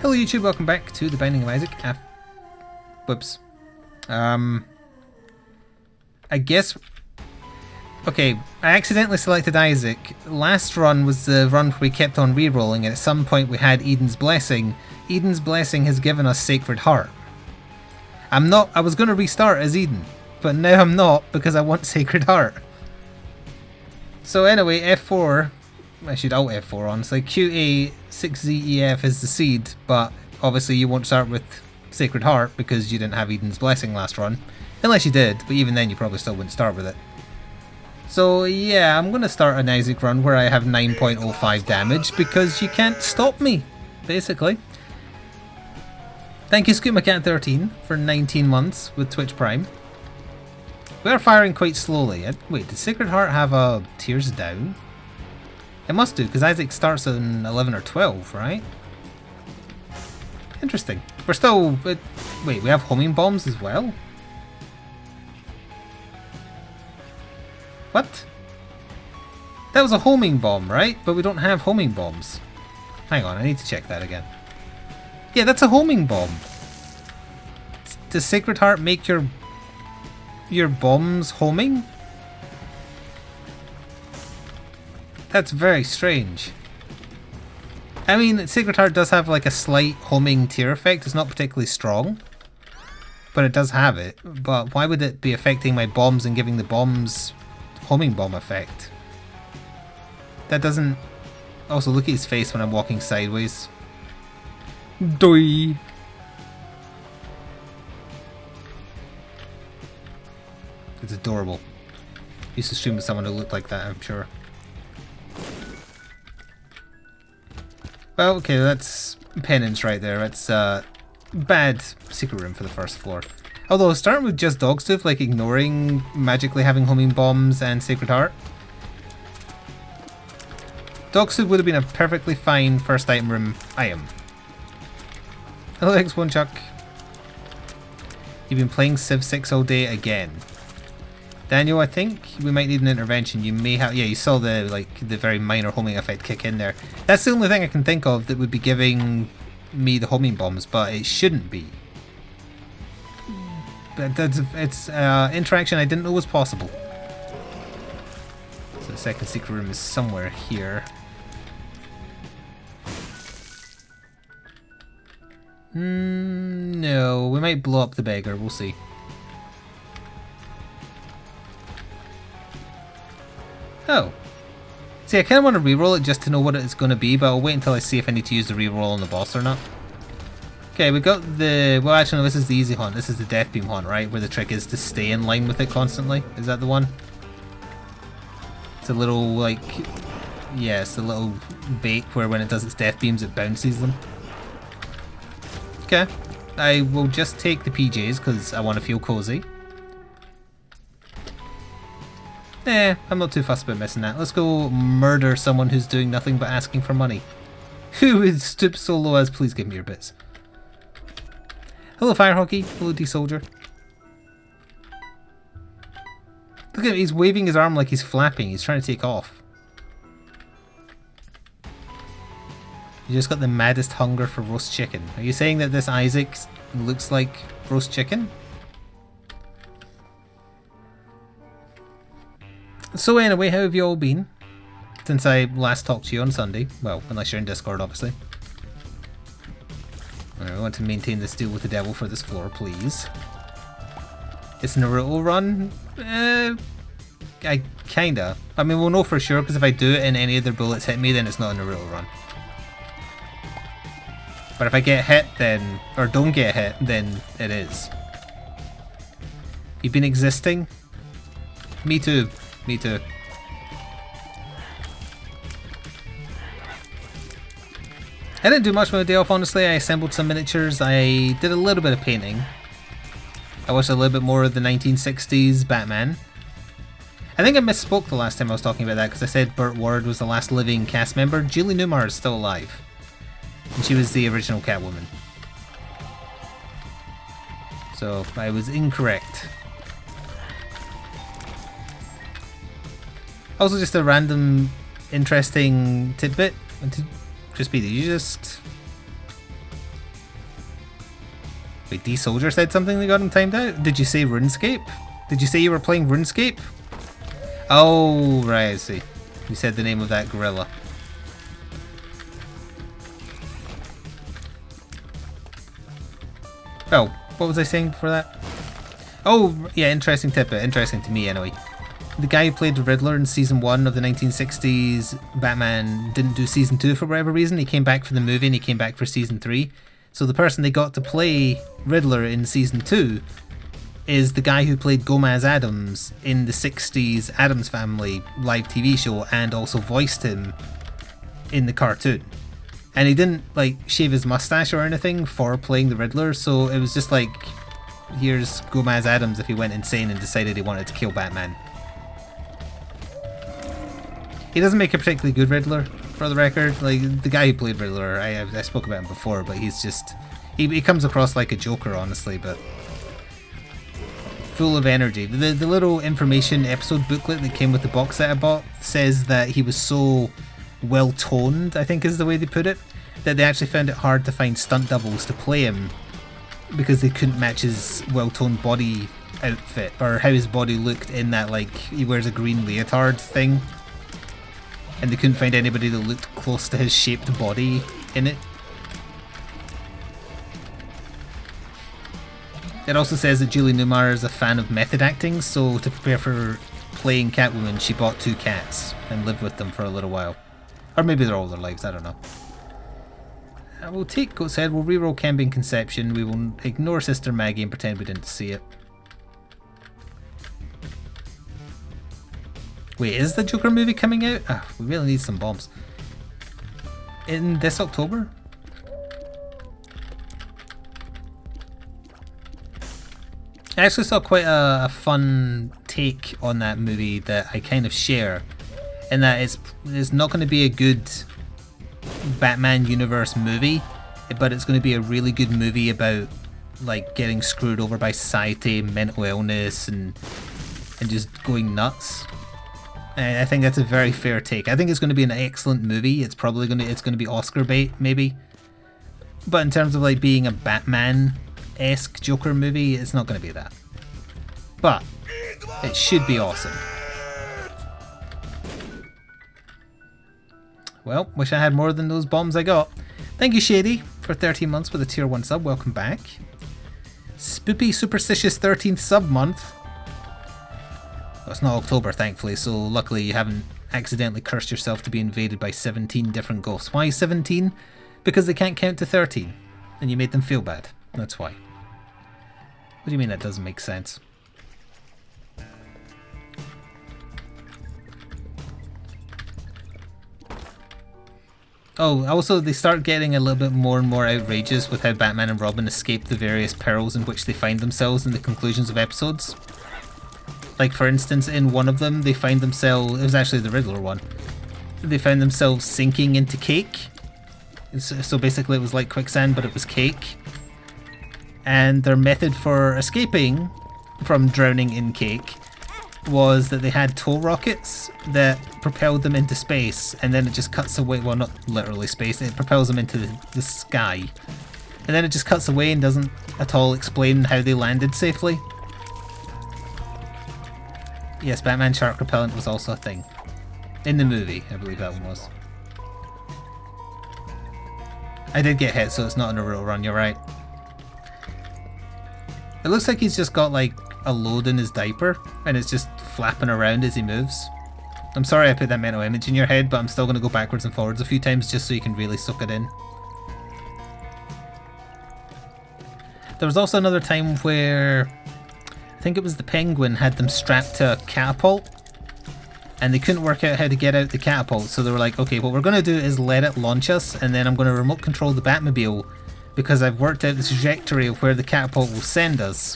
Hello YouTube, welcome back to The Binding of Isaac. Whoops. I guess... Okay, I accidentally selected Isaac. Last run was the run where we kept on re-rolling, and at some point we had Eden's Blessing. Eden's Blessing has given us Sacred Heart. I was going to restart as Eden, but now I'm not because I want Sacred Heart. So anyway, F4... I should alt F4 honestly. QA 6ZEF is the seed, but obviously you won't start with Sacred Heart because you didn't have Eden's Blessing last run. Unless you did, but even then you probably still wouldn't start with it. So yeah, I'm going to start an Isaac run where I have 9.05 damage because you can't stop me, basically. Thank you ScootMyCat13 for 19 months with Twitch Prime. We are firing quite slowly. Wait, did Sacred Heart have a Tears Down? It must do, because Isaac starts in 11 or 12, right? Interesting. We're still... Wait, we have homing bombs as well? What? That was a homing bomb, right? But we don't have homing bombs. Hang on, I need to check that again. Yeah, that's a homing bomb. Does Sacred Heart make your bombs homing? That's very strange. I mean, Sacred Heart does have like a slight homing tear effect. It's not particularly strong, but it does have it. But why would it be affecting my bombs and giving the bombs homing bomb effect? That doesn't... Also, look at his face when I'm walking sideways. Doi. It's adorable. Used to stream with someone who looked like that, I'm sure. Well, okay, that's penance right there. That's bad secret room for the first floor. Although, starting with just Dogstooth, like ignoring magically having homing bombs and Sacred Heart. Dogstooth would have been a perfectly fine first item room item. Hello X1 Chuck. You've been playing Civ 6 all day again. Daniel, I think we might need an intervention. You may have... Yeah, you saw the very minor homing effect kick in there. That's the only thing I can think of that would be giving me the homing bombs, but it shouldn't be. But it's interaction I didn't know was possible. So the second secret room is somewhere here. No, we might blow up the beggar. We'll see. Oh. See, I kind of want to reroll it just to know what it's going to be, but I'll wait until I see if I need to use the reroll on the boss or not. Okay, we got the... Well, actually, no, this is the easy hunt. This is the Death Beam hunt, right? Where the trick is to stay in line with it constantly. Is that the one? It's a little, like... Yeah, it's a little bait where when it does its Death Beams, it bounces them. Okay. I will just take the PJs because I want to feel cozy. I'm not too fussed about missing that. Let's go murder someone who's doing nothing but asking for money. Who would stoop so low as please give me your bits. Hello Fire Hockey. Hello D-Soldier. Look at him, he's waving his arm like he's flapping. He's trying to take off. You just got the maddest hunger for roast chicken. Are you saying that this Isaac looks like roast chicken? So anyway, how have you all been since I last talked to you on Sunday? Well, unless you're in Discord, obviously. Alright, I want to maintain this deal with the devil for this floor, please. It's Naruto run? I kinda. I mean, we'll know for sure, because if I do it and any of their bullets hit me, then it's not a Naruto run. But if I get hit, then... Or don't get hit, then it is. You've been existing? Me too. Me too. I didn't do much with my day off, honestly. I assembled some miniatures. I did a little bit of painting. I watched a little bit more of the 1960s Batman. I think I misspoke the last time I was talking about that because I said Burt Ward was the last living cast member. Julie Newmar is still alive. And she was the original Catwoman. So I was incorrect. Also, just a random, interesting tidbit. Just be, you just Wait, D-Soldier said something that got him timed out? Did you say RuneScape? Did you say you were playing RuneScape? Oh, right, I see. You said the name of that gorilla. Oh, what was I saying before that? Oh, yeah, interesting tidbit. Interesting to me, anyway. The guy who played the Riddler in Season 1 of the 1960s Batman didn't do Season 2 for whatever reason. He came back for the movie and he came back for Season 3. So the person they got to play Riddler in Season 2 is the guy who played Gomez Addams in the 60s Addams Family live TV show and also voiced him in the cartoon. And he didn't, like, shave his mustache or anything for playing the Riddler, so it was just like, here's Gomez Addams if he went insane and decided he wanted to kill Batman. He doesn't make a particularly good Riddler, for the record. Like, the guy who played Riddler, I spoke about him before, but he's just... He comes across like a Joker, honestly, but... full of energy. The little information episode booklet that came with the box set I bought says that he was so well-toned, I think is the way they put it, that they actually found it hard to find stunt doubles to play him because they couldn't match his well-toned body outfit, or how his body looked in that, like, he wears a green leotard thing. And they couldn't find anybody that looked close to his shaped body in it. It also says that Julie Newmar is a fan of method acting, so to prepare for playing Catwoman, she bought 2 cats and lived with them for a little while. Or maybe they're all their lives, I don't know. We'll take Goat's Head, we'll reroll Camping Conception, we will ignore Sister Maggie and pretend we didn't see it. Wait, is the Joker movie coming out? We really need some bombs. In this October? I actually saw quite a fun take on that movie that I kind of share, in that it's not going to be a good Batman universe movie, but it's going to be a really good movie about, like, getting screwed over by society, mental illness, and just going nuts. I think that's a very fair take. I think it's going to be an excellent movie. It's probably going to be Oscar bait, maybe. But in terms of, like, being a Batman-esque Joker movie, it's not going to be that. But it should be awesome. Well, wish I had more than those bombs I got. Thank you, Shady, for 13 months with a tier 1 sub. Welcome back. Spoopy Superstitious 13th sub month. Well, it's not October, thankfully, so luckily you haven't accidentally cursed yourself to be invaded by 17 different ghosts. Why 17? Because they can't count to 13, and you made them feel bad. That's why. What do you mean that doesn't make sense? Oh, also they start getting a little bit more and more outrageous with how Batman and Robin escape the various perils in which they find themselves in the conclusions of episodes. Like, for instance, in one of them, they find themselves... It was actually the Riddler one. They found themselves sinking into cake. So basically it was like quicksand, but it was cake. And their method for escaping from drowning in cake was that they had tow rockets that propelled them into space, and then it just cuts away... Well, not literally space. It propels them into the sky. And then it just cuts away and doesn't at all explain how they landed safely. Yes, Batman shark repellent was also a thing. In the movie, I believe that one was. I did get hit, so it's not in a real run, you're right. It looks like he's just got, like, a load in his diaper, and it's just flapping around as he moves. I'm sorry I put that mental image in your head, but I'm still going to go backwards and forwards a few times just so you can really soak it in. There was also another time where... I think it was the Penguin had them strapped to a catapult, and they couldn't work out how to get out the catapult, so they were like, okay, what we're going to do is let it launch us, and then I'm going to remote control the Batmobile, because I've worked out the trajectory of where the catapult will send us,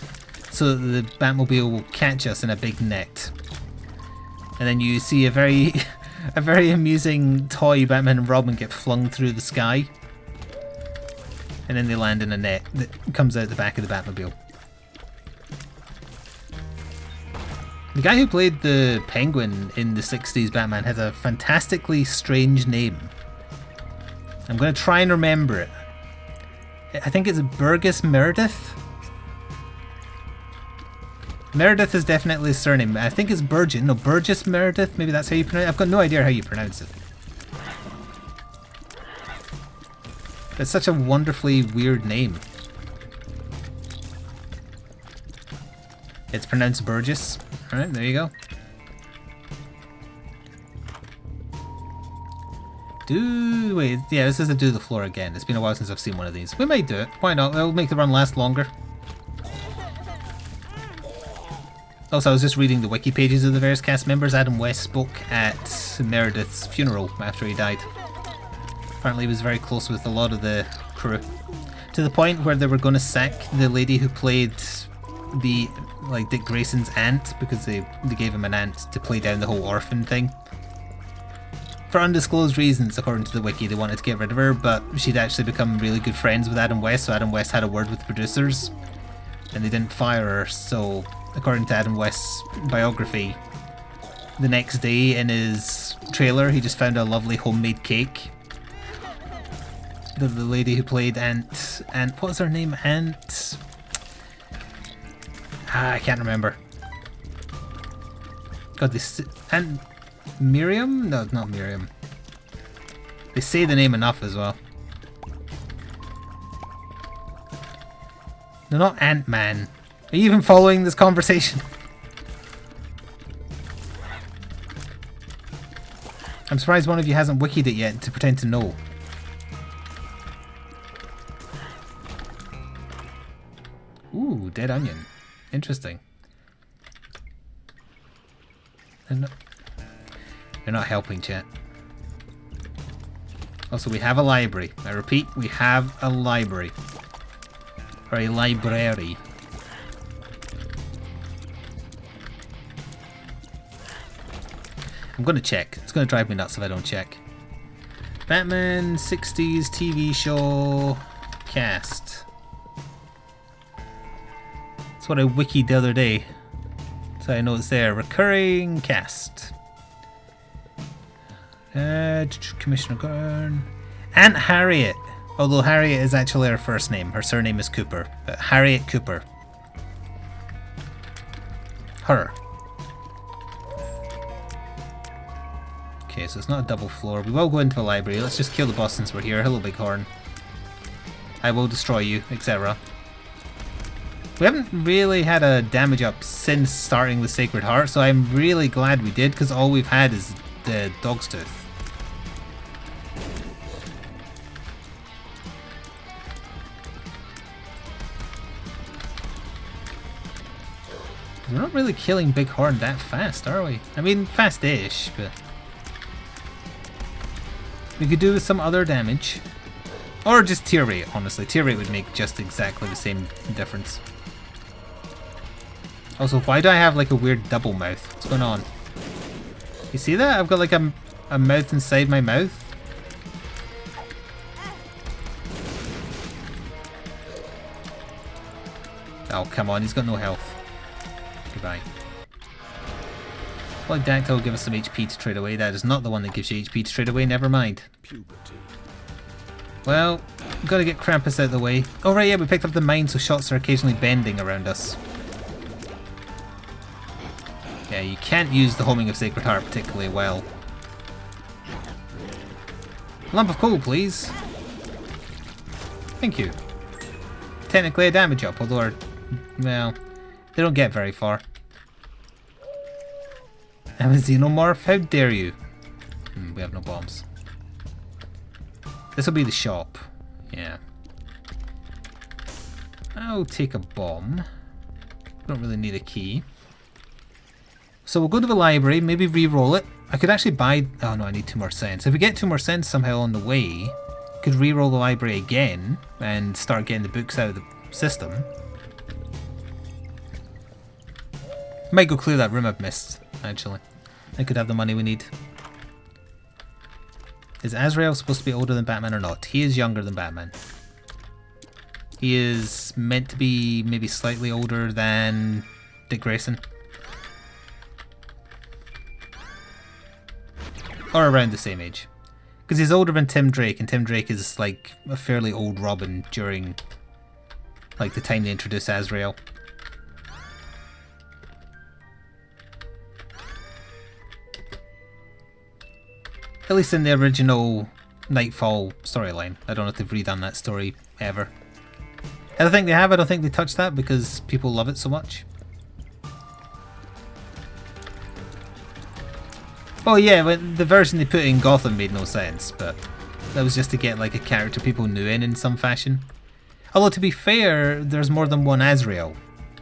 so that the Batmobile will catch us in a big net. And then you see a very amusing toy Batman and Robin get flung through the sky, and then they land in a net that comes out the back of the Batmobile. The guy who played the Penguin in the 60s Batman has a fantastically strange name. I'm going to try and remember it. I think it's Burgess Meredith. Meredith is definitely his surname. I think it's Burgess. No, Burgess Meredith. Maybe that's how you pronounce it. I've got no idea how you pronounce it. It's such a wonderfully weird name. It's pronounced Burgess. Alright, there you go. Wait, yeah, this is a do the floor again. It's been a while since I've seen one of these. We might do it. Why not? It'll make the run last longer. Also, I was just reading the wiki pages of the various cast members. Adam West spoke at Meredith's funeral after he died. Apparently he was very close with a lot of the crew. To the point where they were going to sack the lady who played the, like, Dick Grayson's aunt, because they gave him an aunt to play down the whole orphan thing. For undisclosed reasons, according to the wiki, they wanted to get rid of her, but she'd actually become really good friends with Adam West, so Adam West had a word with the producers, and they didn't fire her. So according to Adam West's biography, the next day in his trailer he just found a lovely homemade cake. The lady who played Aunt, what was her name? I can't remember. God, this Aunt Miriam? No, not Miriam. They say the name enough as well. No, not Ant-Man. Are you even following this conversation? I'm surprised one of you hasn't wikied it yet to pretend to know. Ooh, dead onion. Interesting. They're not helping, chat. Also, we have a library. I repeat, we have a library. Or a library. I'm gonna check. It's gonna drive me nuts if I don't check. Batman 60s TV show cast. That's what I wikied the other day. So I know it's there. Recurring cast. Commissioner Gordon. Aunt Harriet. Although Harriet is actually her first name. Her surname is Cooper. But Harriet Cooper. Her. Okay, so it's not a double floor. We will go into the library. Let's just kill the boss since we're here. Hello, Bighorn. I will destroy you, etc. We haven't really had a damage up since starting with Sacred Heart, so I'm really glad we did, because all we've had is the Dog's Tooth. We're not really killing Bighorn that fast, are we? I mean, fast-ish, but we could do with some other damage. Or just tear rate, honestly. Tear rate would make just exactly the same difference. Also, why do I have like a weird double mouth? What's going on? You see that? I've got like a mouth inside my mouth. Oh, come on. He's got no health. Goodbye. Like Dactyl will give us some HP to trade away. That is not the one that gives you HP to trade away. Never mind. Puberty. Well, gotta get Krampus out of the way. Oh right, yeah, we picked up the mine, so shots are occasionally bending around us. Yeah, you can't use the homing of Sacred Heart particularly well. Lump of coal, please. Thank you. Technically a damage up, although well, they don't get very far. I'm a xenomorph? How dare you? We have no bombs. This will be the shop. Yeah. I'll take a bomb. Don't really need a key. So we'll go to the library, maybe re-roll it. I could actually buy... Oh no, I need 2 more cents. If we get 2 more cents somehow on the way, could re-roll the library again and start getting the books out of the system. Might go clear that room I've missed, actually. I could have the money we need. Is Azrael supposed to be older than Batman or not? He is younger than Batman. He is meant to be maybe slightly older than Dick Grayson. Or around the same age. Because he's older than Tim Drake, and Tim Drake is like a fairly old Robin during like the time they introduced Azrael. At least in the original Nightfall storyline. I don't know if they've redone that story ever. I don't think they have. I don't think they touched that because people love it so much. Oh yeah, but the version they put in Gotham made no sense, but that was just to get like a character people knew in some fashion. Although to be fair, there's more than one Azrael.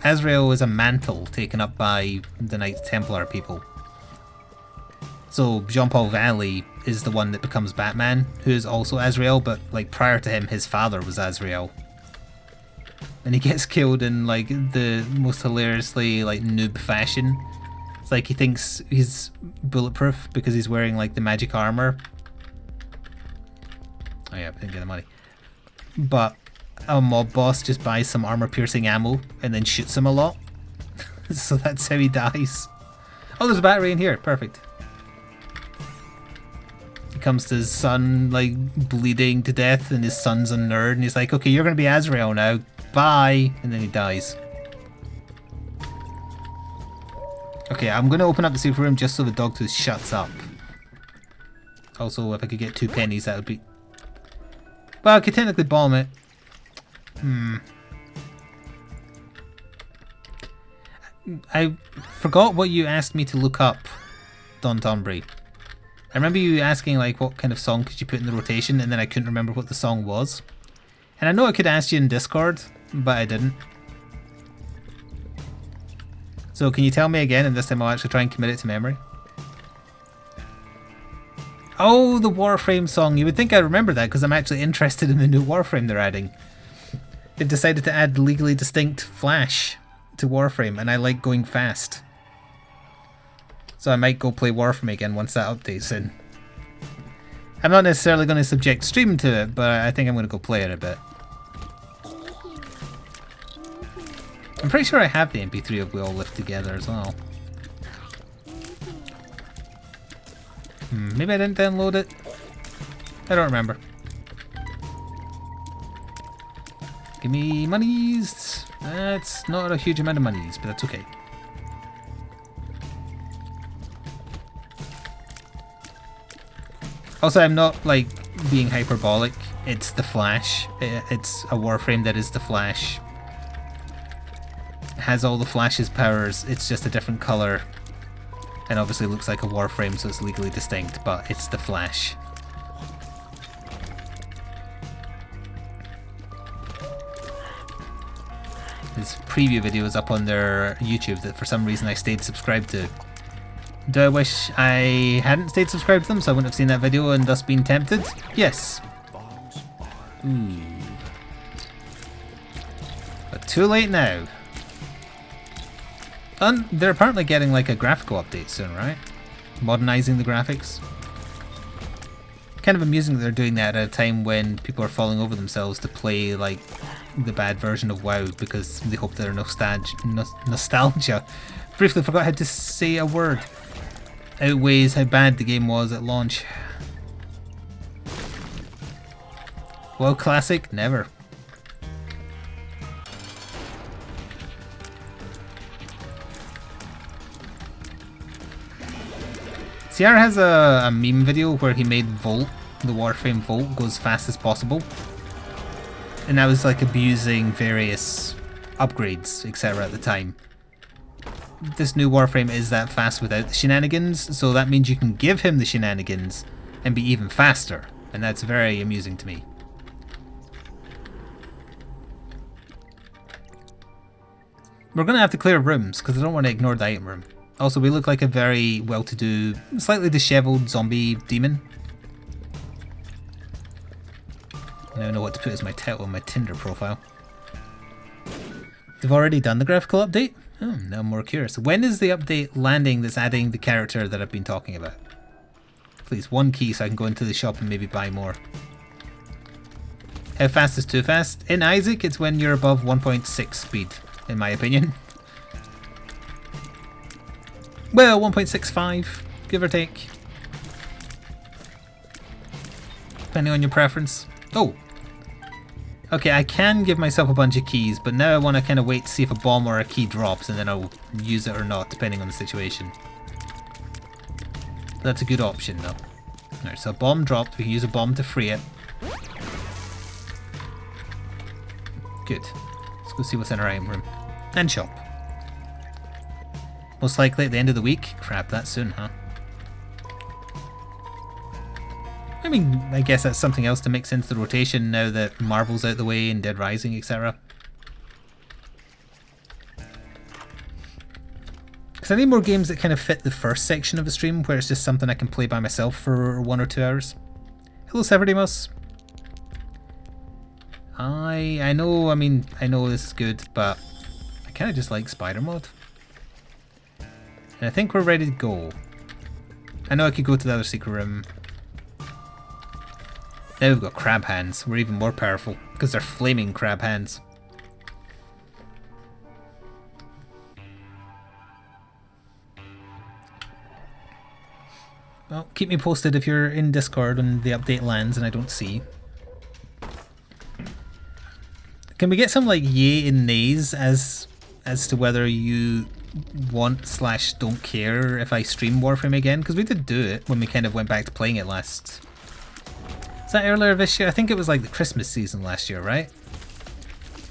Azrael is a mantle taken up by the Knights Templar people. So Jean-Paul Valley is the one that becomes Batman, who is also Azrael, but like prior to him, his father was Azrael. And he gets killed in like the most hilariously like noob fashion. It's like he thinks he's bulletproof because he's wearing like the magic armor. Oh yeah, I didn't get the money. But a mob boss just buys some armor-piercing ammo and then shoots him a lot. So that's how he dies. Oh, there's a battery in here. Perfect. He comes to his son, like, bleeding to death, and his son's a nerd, and he's like, okay, you're going to be Azrael now. Bye. And then he dies. Okay, I'm going to open up the secret room just so the dog tooth shuts up. Also, if I could get 2 pennies, that would be... Well, I could technically bomb it. I forgot what you asked me to look up, Don Tonbury. I remember you asking like what kind of song could you put in the rotation, and then I couldn't remember what the song was. And I know I could ask you in Discord, but I didn't. So can you tell me again, and this time I'll actually try and commit it to memory? Oh, the Warframe song. You would think I remember that because I'm actually interested in the new Warframe they're adding. They've decided to add legally distinct Flash to Warframe, and I like going fast. So I might go play Warframe again once that update's in. I'm not necessarily going to subject stream to it, but I think I'm going to go play it a bit. I'm pretty sure I have the MP3 of We All Live Together as well. Maybe I didn't download it. I don't remember. Give me monies. That's not a huge amount of monies, but that's okay. Also, I'm not like being hyperbolic. It's the Flash. It's a Warframe that is the Flash. It has all the Flash's powers. It's just a different color. And obviously looks like a Warframe, so it's legally distinct, but it's the Flash. This preview video is up on their YouTube that for some reason I stayed subscribed to. Do I wish I hadn't stayed subscribed to them so I wouldn't have seen that video and thus been tempted? Yes. But too late now. And they're apparently getting like a graphical update soon, right? Modernizing the graphics. Kind of amusing that they're doing that at a time when people are falling over themselves to play like the bad version of WoW because they hope their nostalgia. Briefly forgot how to say a word. Outweighs how bad the game was at launch. WoW Classic? Never. Sierra has a meme video where he made Volt, the Warframe Volt, go as fast as possible. And that was like abusing various upgrades, etc. at the time. This new Warframe is that fast without the shenanigans, so that means you can give him the shenanigans and be even faster, and that's very amusing to me. We're going to have to clear rooms, because I don't want to ignore the item room. Also, we look like a very well-to-do, slightly dishevelled zombie demon. Now I know what to put as my title on my Tinder profile. They've already done the graphical update? Oh, now I'm more curious. When is the update landing that's adding the character that I've been talking about? Please, 1 key so I can go into the shop and maybe buy more. How fast is too fast? In Isaac, it's when you're above 1.6 speed, in my opinion. Well, 1.65, give or take. depending on your preference. Oh! Okay, I can give myself a bunch of keys, but now I want to kind of wait to see if a bomb or a key drops, and then I'll use it or not, depending on the situation. That's a good option, though. Alright, so a bomb dropped. We can use a bomb to free it. Good. Let's go see what's in our item room. And shop. Most likely at the end of the week. Crap, that soon, huh? I mean, I guess that's something else to mix into the rotation now that Marvel's out the way and Dead Rising, etc. Because I need more games that kind of fit the first section of the stream, where it's just something I can play by myself for 1 or 2 hours. Hello, Severdimus. I know, I mean, I know this is good, but I kind of just like Spider Mod. And I think we're ready to go. I know I could go to the other secret room. Now we've got crab hands. We're even more powerful because they're flaming crab hands. Well, keep me posted if you're in Discord when the update lands and I don't see. Can we get some like yay and nays as to whether you want / don't care if I stream Warframe again? Because we did do it when we kind of went back to playing it last. Is that earlier this year? I think it was like the Christmas season last year, right?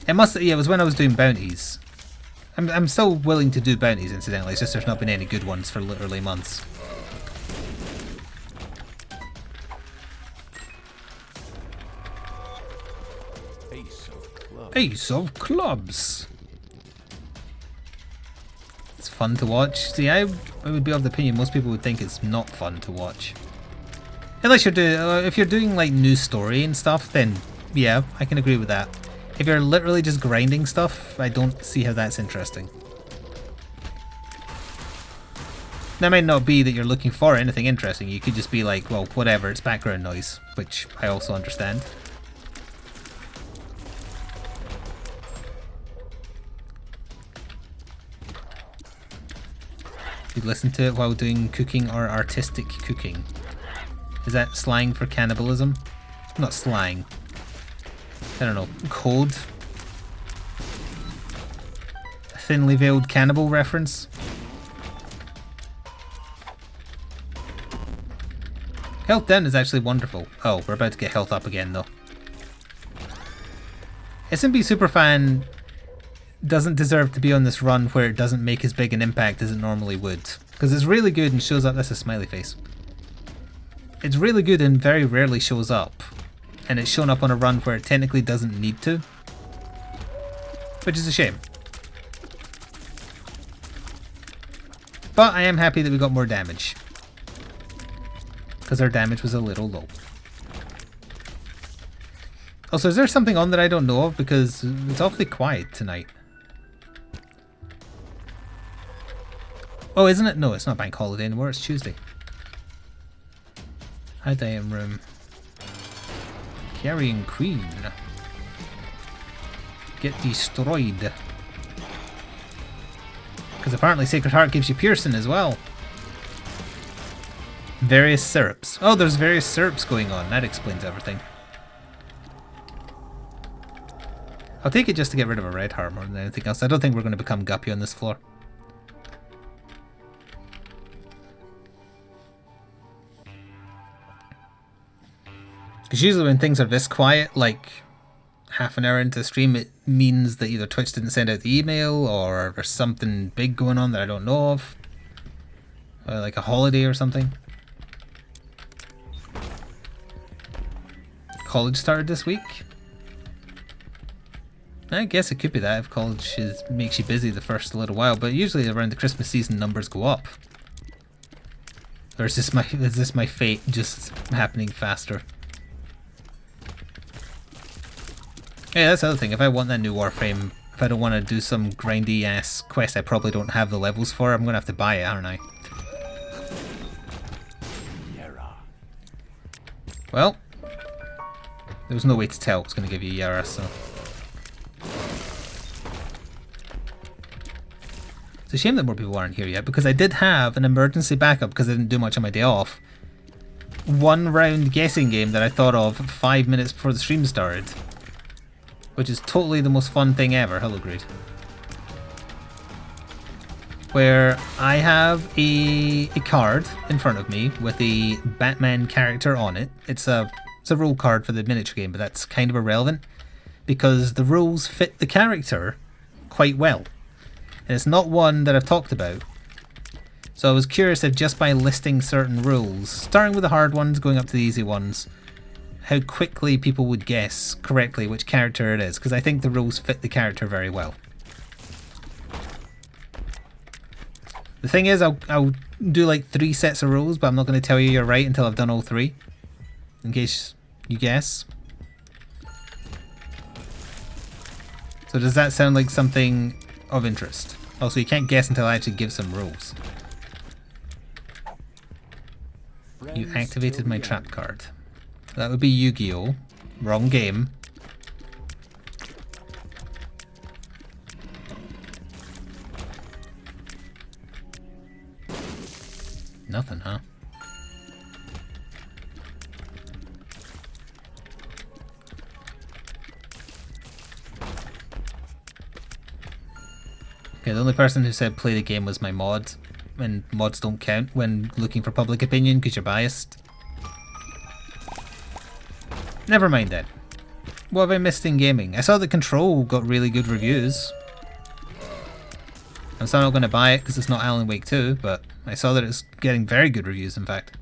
It must. Yeah, it was when I was doing bounties. I'm still willing to do bounties, incidentally. It's just there's not been any good ones for literally months. Ace of clubs. It's fun to watch. See, I would be of the opinion most people would think it's not fun to watch. Unless you're doing, if you're doing like new story and stuff, then yeah, I can agree with that. If you're literally just grinding stuff, I don't see how that's interesting. That might not be that you're looking for anything interesting. You could just be like, well, whatever, it's background noise, which I also understand. You listen to it while doing cooking or artistic cooking. Is that slang for cannibalism? Not slang. I don't know. Code? A thinly veiled cannibal reference? Health down is actually wonderful. Oh, we're about to get health up again though. SMB Superfan doesn't deserve to be on this run where it doesn't make as big an impact as it normally would. Because it's really good and shows up. That's a smiley face. It's really good and very rarely shows up. And it's shown up on a run where it technically doesn't need to. Which is a shame. But I am happy that we got more damage. Because our damage was a little low. Also, is there something on that I don't know of? Because it's awfully quiet tonight. Oh, isn't it? No, it's not bank holiday anymore. It's Tuesday. Hide item room. Carrying Queen. Get destroyed. Because apparently Sacred Heart gives you piercing as well. Various syrups. Oh, there's various syrups going on. That explains everything. I'll take it just to get rid of a red heart more than anything else. I don't think we're going to become Guppy on this floor. Because usually when things are this quiet, like half an hour into the stream, it means that either Twitch didn't send out the email or there's something big going on that I don't know of. Like a holiday or something. College started this week. I guess it could be that if college makes you busy the first little while, but usually around the Christmas season numbers go up. Or is this my fate just happening faster? Yeah, that's the other thing. If I want that new Warframe, if I don't want to do some grindy ass quest I probably don't have the levels for, I'm going to have to buy it, aren't I? Well, there was no way to tell it was going to give you Yara, so... It's a shame that more people aren't here yet, because I did have an emergency backup because I didn't do much on my day off. one round guessing game that I thought of 5 minutes before the stream started. Which is totally the most fun thing ever. Hello, Great. Where I have a card in front of me with a Batman character on it. It's a rule card for the miniature game, but that's kind of irrelevant because the rules fit the character quite well. And it's not one that I've talked about. So I was curious if just by listing certain rules, starting with the hard ones, going up to the easy ones, how quickly people would guess correctly which character it is, because I think the rules fit the character very well. The thing is, I'll do like 3 sets of rules, but I'm not going to tell you you're right until I've done all 3, in case you guess. So does that sound like something of interest? Also, you can't guess until I actually give some rules. You activated my trap card. That would be Yu-Gi-Oh! Wrong game. Nothing, huh? Okay, the only person who said play the game was my mod, and mods don't count when looking for public opinion because you're biased. Never mind that. What have I missed in gaming? I saw that Control got really good reviews. I'm still not going to buy it because it's not Alan Wake 2, but I saw that it's getting very good reviews, in fact.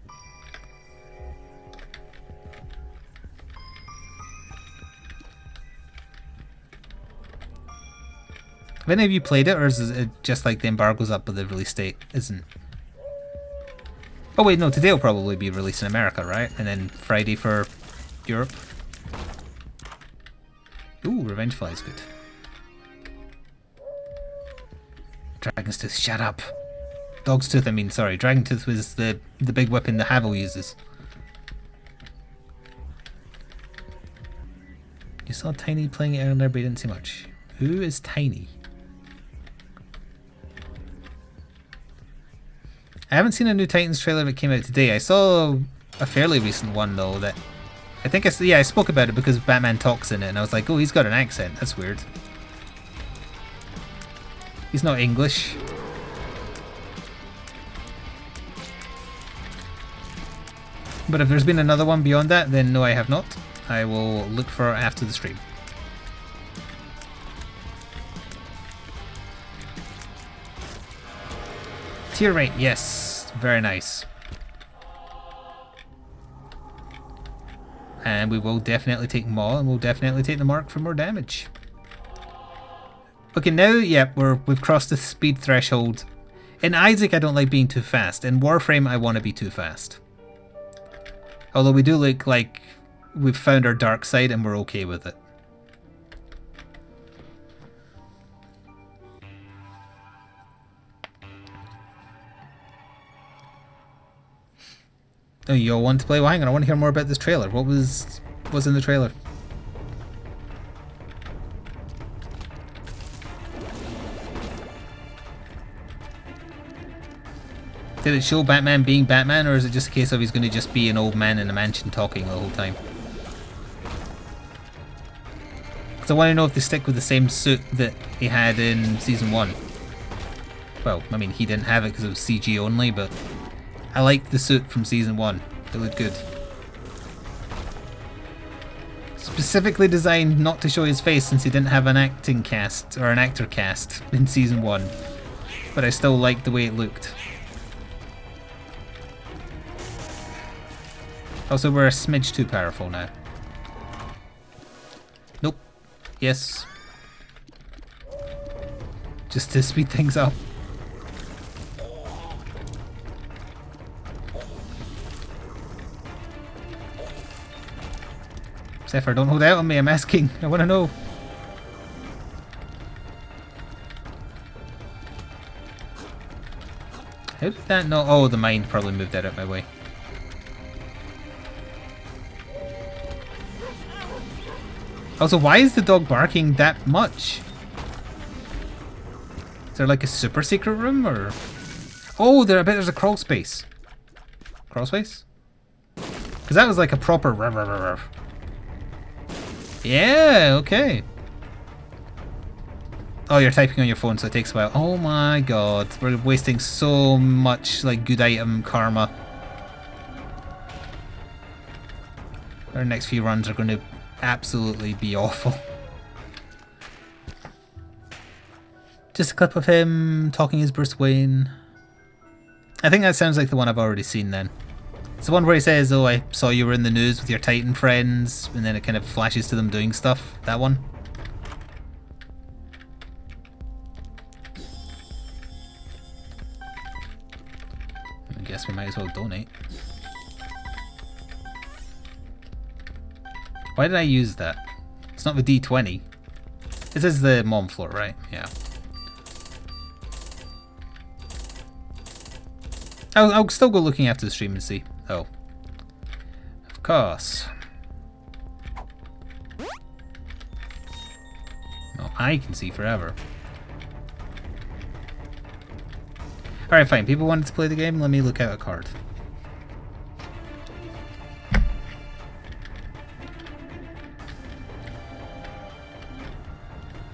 Have any of you played it, or is it just like the embargo's up but the release date isn't? Oh wait, no, today will probably be released in America, right? And then Friday for Europe. Ooh, Revengefly is good. Dragon's Tooth, shut up. Dog's Tooth, I mean, sorry. Dragon Tooth was the big weapon the Havel uses. You saw Tiny playing it earlier, but you didn't see much. Who is Tiny? I haven't seen a new Titans trailer that came out today. I saw a fairly recent one though that I think I spoke about it because Batman talks in it and I was like, oh, he's got an accent. That's weird. He's not English. But if there's been another one beyond that, then no, I have not. I will look for it after the stream. Tier rate, yes, very nice. And we will definitely take Maw, and we'll definitely take the Mark for more damage. Okay, now, yeah, we've crossed the speed threshold. In Isaac, I don't like being too fast. In Warframe, I want to be too fast. Although we do look like we've found our dark side and we're okay with it. Oh, you all want to play? Well, hang on, I want to hear more about this trailer. What's in the trailer? Did it show Batman being Batman, or is it just a case of he's going to just be an old man in a mansion talking the whole time? Because I want to know if they stick with the same suit that he had in Season 1. Well, I mean, he didn't have it because it was CG only, but I liked the suit from Season 1. It looked good. Specifically designed not to show his face since he didn't have an acting cast, or an actor cast, in Season 1. But I still liked the way it looked. Also, we're a smidge too powerful now. Nope. Yes. Just to speed things up. Zephyr, don't hold out on me, I'm asking. I want to know. How did that not... Oh, the mind probably moved that out my way. Also, why is the dog barking that much? Is there like a super secret room, or... Oh, I bet there's a crawl space. Crawl space? Because that was like a proper... Yeah, okay. Oh, you're typing on your phone, so it takes a while. Oh my god, we're wasting so much like good item karma. Our next few runs are going to absolutely be awful. Just a clip of him talking as Bruce Wayne. I think that sounds like the one I've already seen then. It's the one where he says, oh, I saw you were in the news with your Titan friends, and then it kind of flashes to them doing stuff. That one. I guess we might as well donate. Why did I use that? It's not the D20. This is the mom floor, right? Yeah. I'll still go looking after the stream and see. Oh. Of course. No, I can see forever. Alright, fine. People wanted to play the game. Let me look out a card.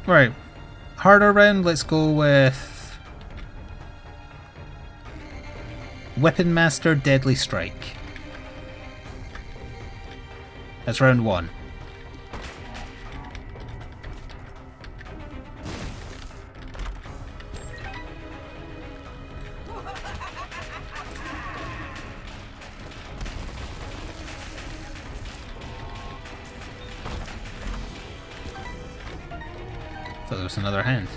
Alright. Harder round. Let's go with... Weapon Master Deadly Strike. That's round 1. Thought there was another hand.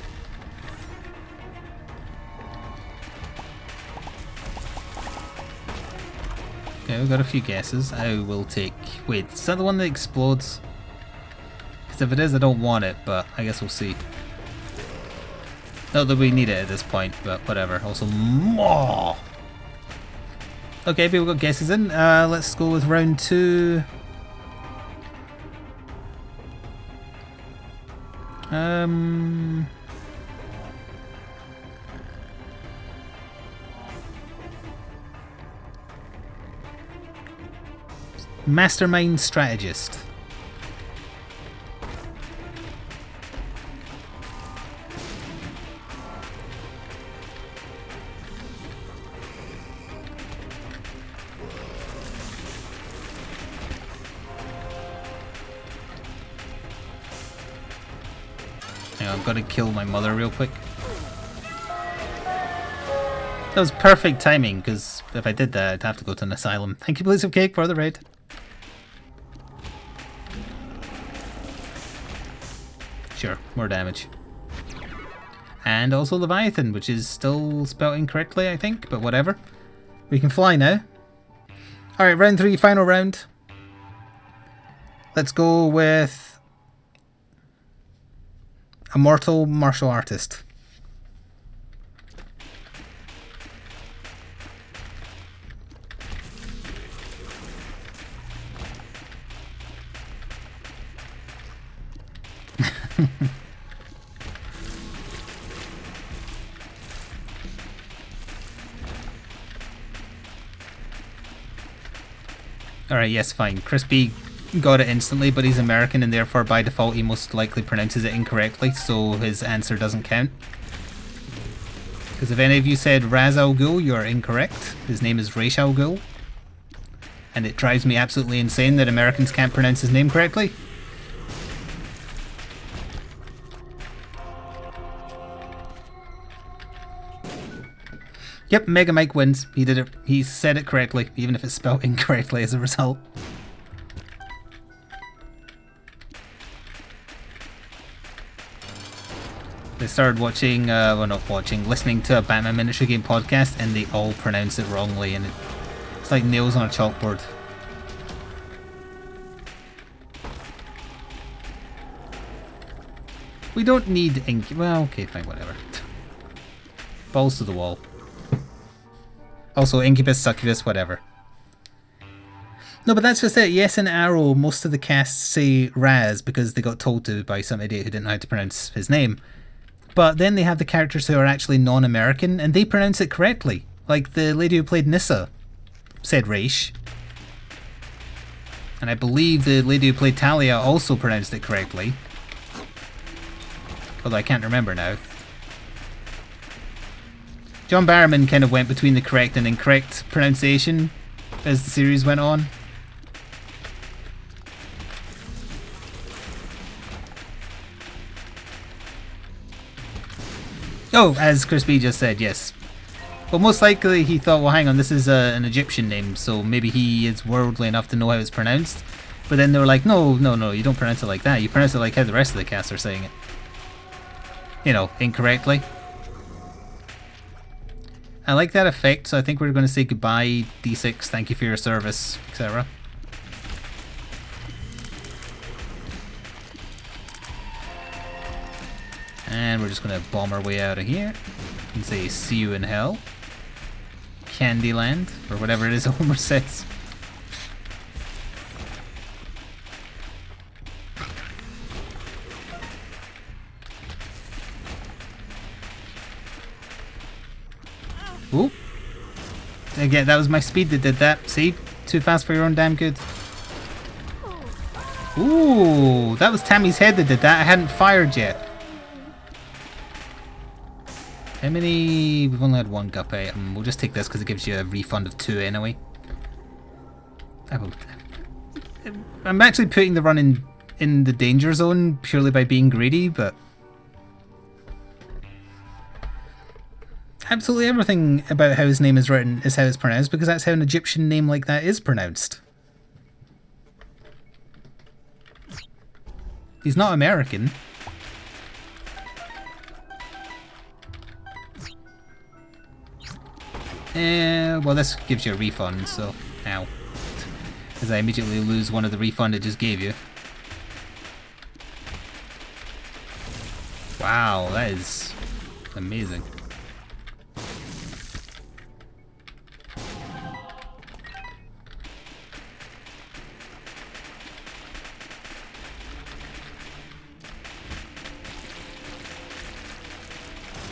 Okay, we've got a few guesses. I will take... Wait, is that the one that explodes? Because if it is, I don't want it, but I guess we'll see. Not that we need it at this point, but whatever. Also, more! Okay, people got guesses in. Let's go with round 2. Mastermind Strategist. Hang on, I've got to kill my mother real quick. That was perfect timing, because if I did that, I'd have to go to an asylum. Thank you, Blaze of Cake, for the raid. Sure, more damage. And also Leviathan, which is still spelled incorrectly, I think, but whatever. We can fly now. Alright, round 3, final round. Let's go with... Immortal Martial Artist. Alright, yes, fine. Crispy got it instantly, but he's American and therefore by default he most likely pronounces it incorrectly, so his answer doesn't count. Because if any of you said Raz Al Ghul, you're incorrect. His name is Ra's al Ghul. And it drives me absolutely insane that Americans can't pronounce his name correctly. Yep, Mega Mike wins. He did it. He said it correctly, even if it's spelled incorrectly as a result. They started watching, well not watching, listening to a Batman miniature game podcast and they all pronounce it wrongly and it's like nails on a chalkboard. We don't need ink. Well, okay, fine, whatever. Balls to the wall. Also, Incubus, Succubus, whatever. No, but that's just it. Yes, in Arrow, most of the casts say Raz because they got told to by some idiot who didn't know how to pronounce his name. But then they have the characters who are actually non-American and they pronounce it correctly. Like the lady who played Nissa said Raish. And I believe the lady who played Talia also pronounced it correctly. Although I can't remember now. John Barrowman kind of went between the correct and incorrect pronunciation as the series went on. Oh, as Chris B just said, yes. But most likely he thought, well, hang on, this is an Egyptian name, so maybe he is worldly enough to know how it's pronounced. But then they were like, no, you don't pronounce it like that. You pronounce it like how the rest of the cast are saying it. You know, incorrectly. I like that effect, so I think we're going to say goodbye, D6, thank you for your service, etc. And we're just going to bomb our way out of here and say, see you in hell. Candyland, or whatever it is Homer says. Ooh. Again, that was my speed that did that. See? Too fast for your own damn good. Ooh, that was Tammy's head that did that. I hadn't fired yet. How many? We've only had one gup item. We'll just take this because it gives you a refund of 2 anyway. I'm actually putting the run in the danger zone purely by being greedy, but absolutely everything about how his name is written is how it's pronounced, because that's how an Egyptian name like that is pronounced. He's not American. Well, this gives you a refund, so ow. As I immediately lose one of the refund it just gave you. Wow, that is amazing.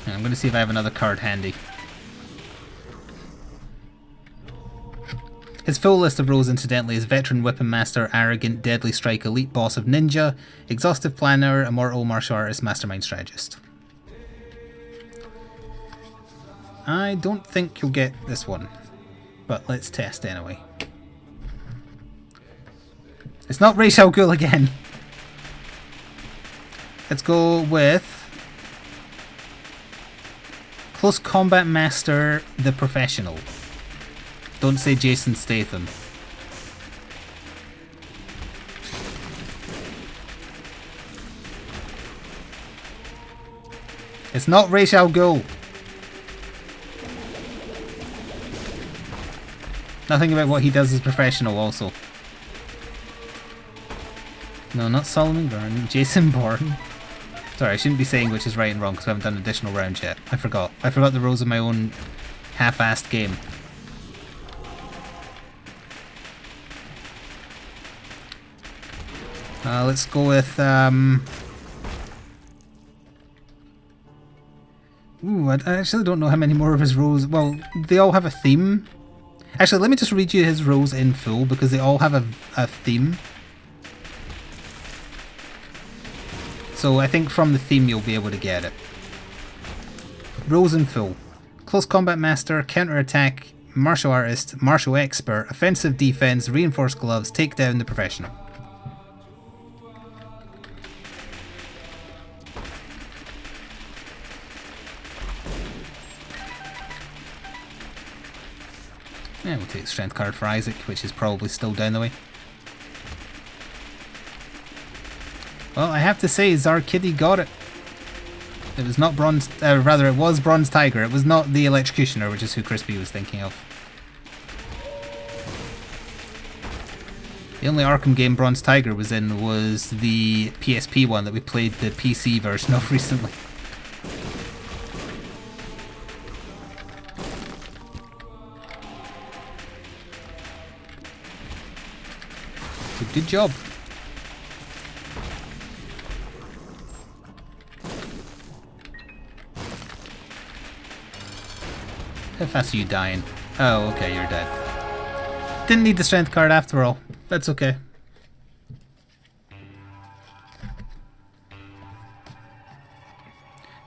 I'm going to see if I have another card handy. His full list of roles, incidentally, is Veteran Weapon Master, Arrogant, Deadly Strike, Elite Boss of Ninja, Exhaustive Planner, Immortal Martial Artist, Mastermind Strategist. I don't think you'll get this one, but let's test anyway. It's not Ra's al Ghul again. Let's go with Close Combat Master, the Professional. Don't say Jason Statham. It's not Ra's al Ghul. Nothing about what he does is professional also. No, not Solomon Byrne. Jason Bourne. Sorry, I shouldn't be saying which is right and wrong because we haven't done additional rounds yet. I forgot. I forgot the rules of my own half-assed game. Let's go with, ooh, I actually don't know how many more of his roles. Well, they all have a theme. Actually, let me just read you his roles in full because they all have a theme. So I think from the theme you'll be able to get it. Roles in full. Close Combat Master, Counter Attack, Martial Artist, Martial Expert, Offensive Defense, Reinforced Gloves, Take Down the Professional. Yeah, we'll take the strength card for Isaac, which is probably still down the way. Well, I have to say, Zarkiddy got it. It was not Bronze... rather, it was Bronze Tiger. It was not the Electrocutioner, which is who Crispy was thinking of. The only Arkham game Bronze Tiger was in was the PSP one that we played the PC version of recently. Good job. How fast are you dying? Oh, okay, you're dead. Didn't need the strength card after all. That's okay.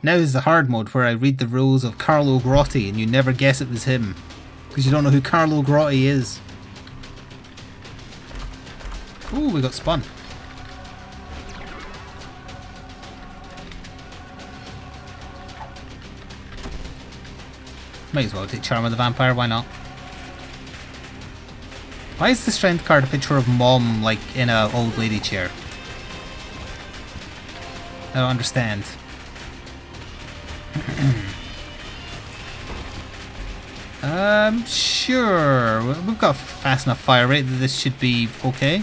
Now is the hard mode where I read the rules of Carlo Grotti and you never guess it was him. Because you don't know who Carlo Grotti is. Ooh, we got spun. Might as well take Charm of the Vampire, why not? Why is the strength card a picture of Mom, like, in a old lady chair? I don't understand. Sure. We've got a fast enough fire rate that this should be okay. I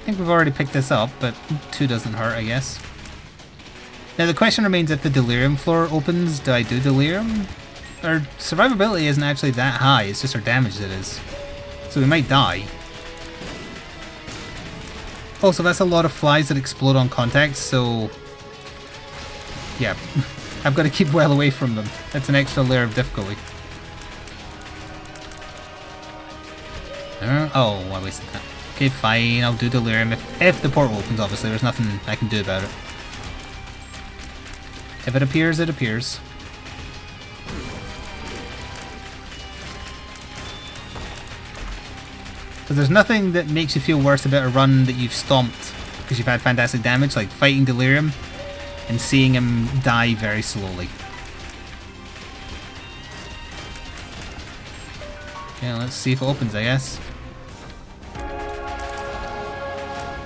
think we've already picked this up, but 2 doesn't hurt, I guess. Now the question remains, if the Delirium floor opens, do I do Delirium? Our survivability isn't actually that high, it's just our damage that is. So we might die. Also, that's a lot of flies that explode on contact, so... yeah, I've got to keep well away from them. That's an extra layer of difficulty. Oh, I wasted that. Okay, fine, I'll do Delirium. If the portal opens, obviously, there's nothing I can do about it. If it appears, it appears. Because there's nothing that makes you feel worse about a run that you've stomped because you've had fantastic damage, like fighting Delirium and seeing him die very slowly. Yeah, let's see if it opens, I guess.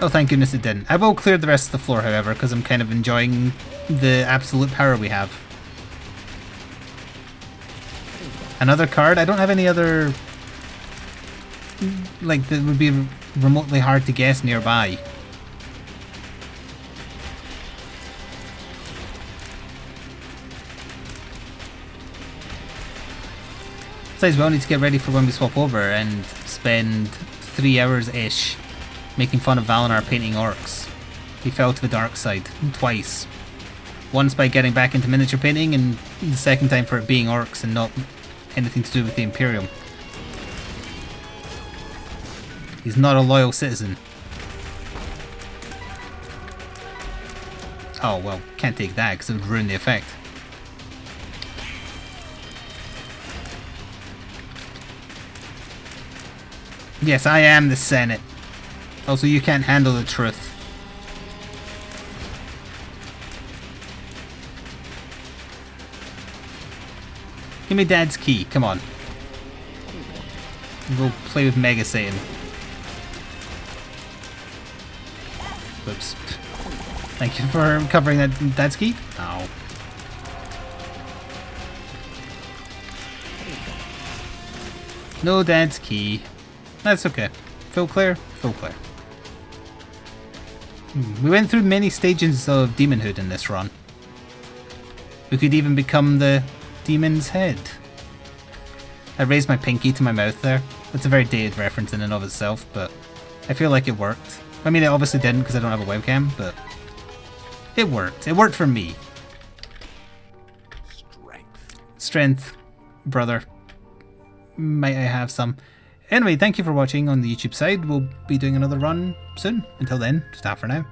Oh, thank goodness it didn't. I will clear the rest of the floor, however, because I'm kind of enjoying the absolute power we have. Another card? I don't have any other... like, that would be remotely hard to guess nearby. Besides, we all need to get ready for when we swap over and spend 3 hours-ish making fun of Valinar painting orcs. He fell to the dark side twice. Once by getting back into miniature painting, and the second time for it being orcs and not anything to do with the Imperium. He's not a loyal citizen. Oh, well, can't take that because it would ruin the effect. Yes, I am the Senate. Also, you can't handle the truth. Give me Dad's key, come on. We'll play with Mega Satan. Whoops. Thank you for covering that Dad's key. Ow. No Dad's key. That's okay. Full clear? Full clear. We went through many stages of demonhood in this run. We could even become the demon's head. I raised my pinky to my mouth there. That's a very dated reference in and of itself, but I feel like it worked. I mean, it obviously didn't because I don't have a webcam, but it worked. It worked for me. Strength, brother. Might I have some? Anyway, thank you for watching on the YouTube side. We'll be doing another run soon. Until then, ta for now.